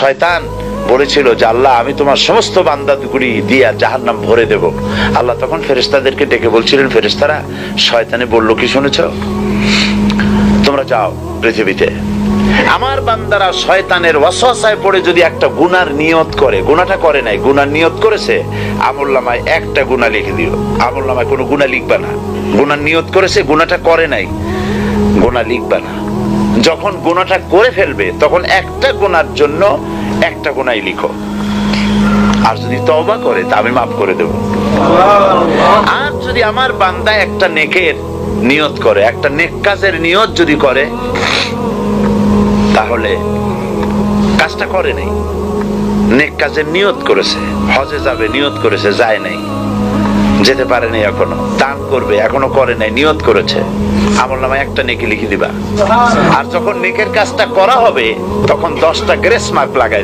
শয়তান বলেছিল যে আল্লাহ আমি তোমার সমস্ত বান্দাগুলি দিয়া জাহান্নাম ভরে দেব। আল্লাহ তখন ফেরেশতাদেরকে ডেকে বলছিলেন, ফেরেশতারা শয়তানে বললো কি শুনেছো? তোমরা যাও পৃথিবীতে, আমার বান্দারা শয়তানের ওয়াসওয়াসায় পড়ে যদি একটা গুনার নিয়ত করে, গুনাহটা করে নাই, গুনার নিয়ত করেছে, আমলনামায় একটা গুনাহ লিখে দিও। আমলনামায় কোনো গুনাহ লিখবা না। গুনার নিয়ত করেছে, গুনাহটা করে নাই, গুনাহ লিখবা না। যখন গুনাহটা করে ফেলবে তখন একটা গুনার জন্য একটা গুনাহই লিখো, আর যদি তওবা করে তা আমি মাফ করে দেব। আর যদি আমার বান্দা একটা নেকের নিয়ত করে, একটা নেক কাজের নিয়ত যদি করে, তাহলে কাজটা করে নাই, নেক কাজের নিয়ত করেছে, হজে যাবে নিয়ত করেছে, যায় নাই, যেতে পারে নাই, এখনো দান করবে এখনো করে নাই, নিয়ত করেছে, আমলনামায় একটা নেকি লিখে দিবা। আর যখন নেকের কাজটা করা হবে তখন 10টা গ্রেস মার্ক লাগাই